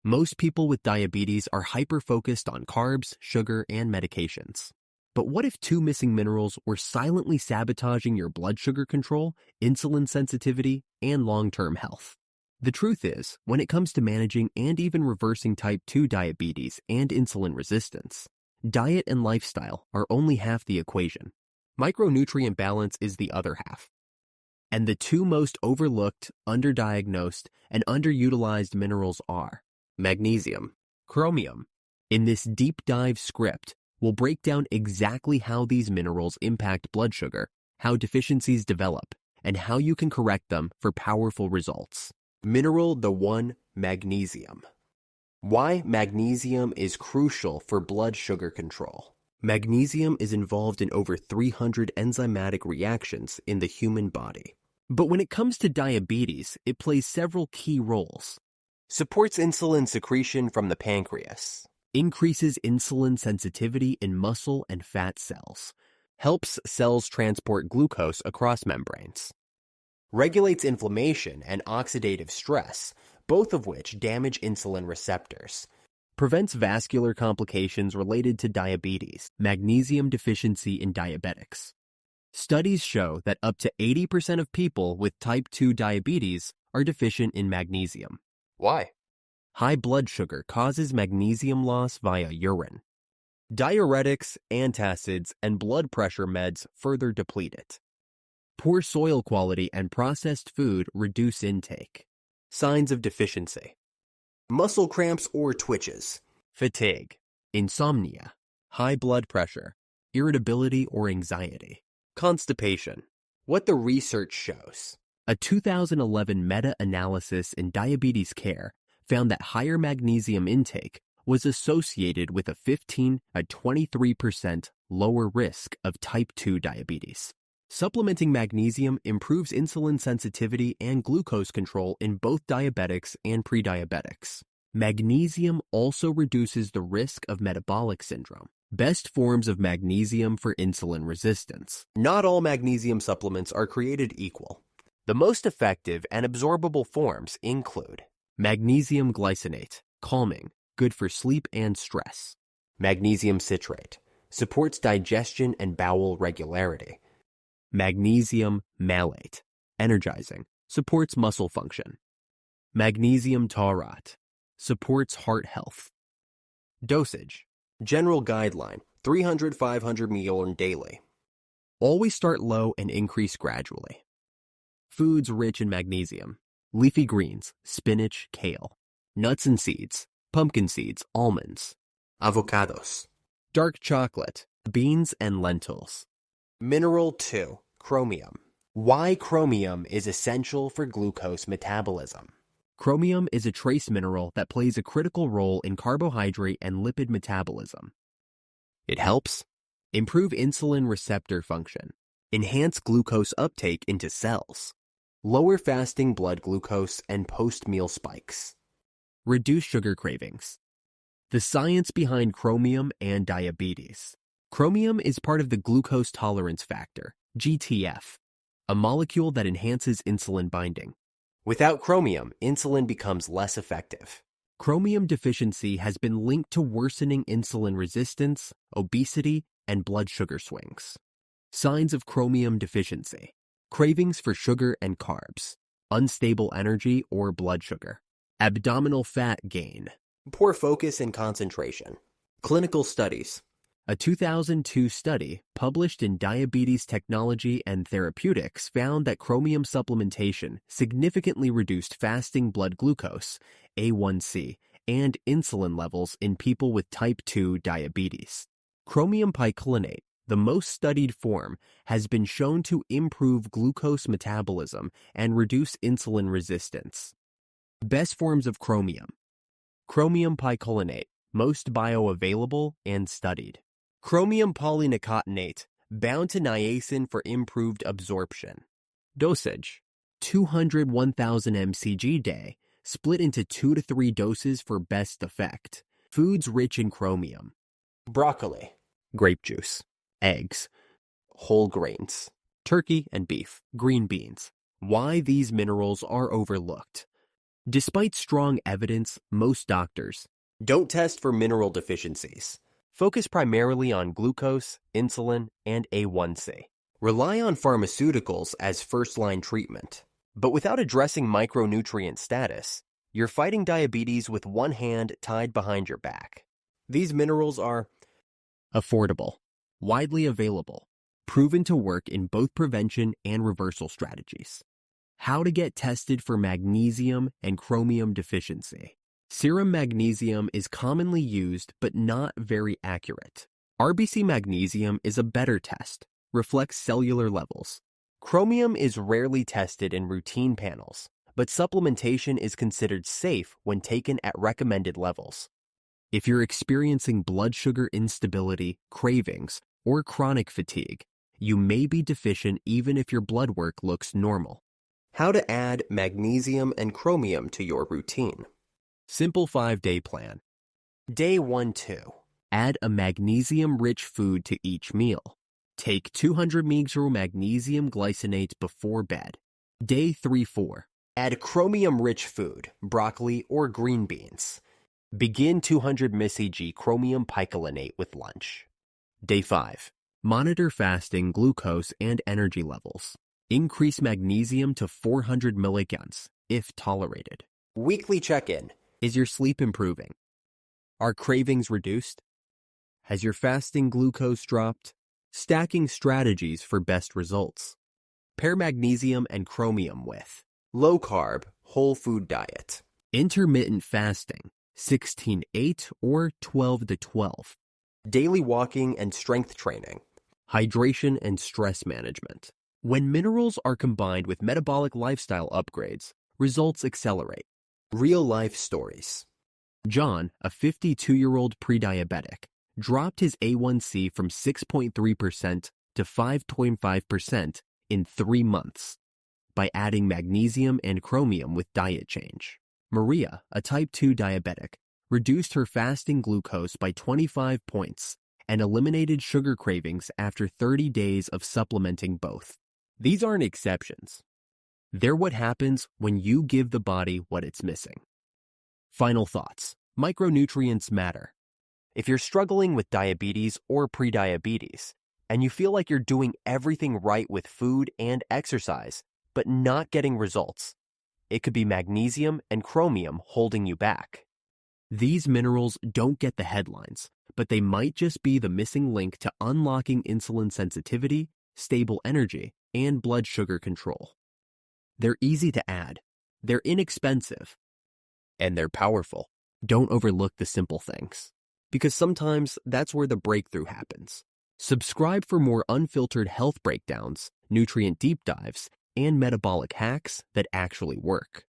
Most people with diabetes are hyper-focused on carbs, sugar, and medications. But what if two missing minerals were silently sabotaging your blood sugar control, insulin sensitivity, and long-term health? The truth is, when it comes to managing and even reversing type 2 diabetes and insulin resistance, diet and lifestyle are only half the equation. Micronutrient balance is the other half. And the two most overlooked, underdiagnosed, and underutilized minerals are magnesium, chromium. In this deep dive script, we'll break down exactly how these minerals impact blood sugar, how deficiencies develop, and how you can correct them for powerful results. Mineral the 1, magnesium. Why magnesium is crucial for blood sugar control. Magnesium is involved in over 300 enzymatic reactions in the human body. But when it comes to diabetes, it plays several key roles. Supports insulin secretion from the pancreas. Increases insulin sensitivity in muscle and fat cells. Helps cells transport glucose across membranes. Regulates inflammation and oxidative stress, both of which damage insulin receptors. Prevents vascular complications related to diabetes, magnesium deficiency in diabetics. Studies show that up to 80% of people with type 2 diabetes are deficient in magnesium. Why? High blood sugar causes magnesium loss via urine. Diuretics, antacids, and blood pressure meds further deplete it. Poor soil quality and processed food reduce intake. Signs of deficiency: muscle cramps or twitches, fatigue, insomnia, high blood pressure, irritability or anxiety, constipation. What the research shows. A 2011 meta-analysis in diabetes care found that higher magnesium intake was associated with a 23% lower risk of type 2 diabetes. Supplementing magnesium improves insulin sensitivity and glucose control in both diabetics and prediabetics. Magnesium also reduces the risk of metabolic syndrome. Best forms of magnesium for insulin resistance. Not all magnesium supplements are created equal. The most effective and absorbable forms include magnesium glycinate, calming, good for sleep and stress. Magnesium citrate, supports digestion and bowel regularity. Magnesium malate, energizing, supports muscle function. Magnesium taurate, supports heart health. Dosage. General guideline, 300-500 mg daily. Always start low and increase gradually. Foods rich in magnesium: leafy greens, spinach, kale. Nuts and seeds, pumpkin seeds, almonds. Avocados. Dark chocolate, beans and lentils. Mineral 2, chromium. Why chromium is essential for glucose metabolism. Chromium is a trace mineral that plays a critical role in carbohydrate and lipid metabolism. It helps improve insulin receptor function, enhance glucose uptake into cells, lower fasting blood glucose and post-meal spikes, reduce sugar cravings. The science behind chromium and diabetes. Chromium is part of the glucose tolerance factor, GTF, a molecule that enhances insulin binding. Without chromium, insulin becomes less effective. Chromium deficiency has been linked to worsening insulin resistance, obesity, and blood sugar swings. Signs of chromium deficiency: cravings for sugar and carbs, unstable energy or blood sugar, abdominal fat gain, poor focus and concentration. Clinical studies. A 2002 study published in Diabetes Technology and Therapeutics found that chromium supplementation significantly reduced fasting blood glucose, A1C, and insulin levels in people with type 2 diabetes. Chromium picolinate, the most studied form, has been shown to improve glucose metabolism and reduce insulin resistance. Best forms of chromium. Chromium picolinate, most bioavailable and studied. Chromium polynicotinate, bound to niacin for improved absorption. Dosage: 200-1000 mcg day, split into 2 to 3 doses for best effect. Foods rich in chromium. Broccoli, grape juice, eggs, whole grains, turkey and beef, green beans. Why these minerals are overlooked. Despite strong evidence, most doctors don't test for mineral deficiencies. Focus primarily on glucose, insulin, and A1C. Rely on pharmaceuticals as first-line treatment. But without addressing micronutrient status, you're fighting diabetes with one hand tied behind your back. These minerals are affordable, widely available, proven to work in both prevention and reversal strategies. How to get tested for magnesium and chromium deficiency. Serum magnesium is commonly used but not very accurate. RBC magnesium is a better test, reflects cellular levels. Chromium is rarely tested in routine panels, but supplementation is considered safe when taken at recommended levels. If you're experiencing blood sugar instability, cravings, or chronic fatigue, you may be deficient even if your blood work looks normal. How to add magnesium and chromium to your routine. Simple 5-day plan. Day 1-2. Add a magnesium-rich food to each meal. Take 200 mg magnesium glycinate before bed. Day 3-4. Add chromium-rich food, broccoli or green beans. Begin 200 mg chromium picolinate with lunch. Day 5. Monitor fasting glucose and energy levels. Increase magnesium to 400 milligrams if tolerated. Weekly check-in. Is your sleep improving? Are cravings reduced? Has your fasting glucose dropped? Stacking strategies for best results. Pair magnesium and chromium with low-carb, whole food diet. Intermittent fasting, 16-8 or 12-12. Daily walking and strength training. Hydration and stress management. When minerals are combined with metabolic lifestyle upgrades, results accelerate. Real-life stories. John, a 52-year-old pre-diabetic, dropped his A1C from 6.3% to 5.5% in 3 months by adding magnesium and chromium with diet change. Maria, a type 2 diabetic, reduced her fasting glucose by 25 points and eliminated sugar cravings after 30 days of supplementing both. These aren't exceptions. They're what happens when you give the body what it's missing. Final thoughts. Micronutrients matter. If you're struggling with diabetes or prediabetes, and you feel like you're doing everything right with food and exercise, but not getting results, it could be magnesium and chromium holding you back. These minerals don't get the headlines, but they might just be the missing link to unlocking insulin sensitivity, stable energy, and blood sugar control. They're easy to add, they're inexpensive, and they're powerful. Don't overlook the simple things, because sometimes that's where the breakthrough happens. Subscribe for more unfiltered health breakdowns, nutrient deep dives, and metabolic hacks that actually work.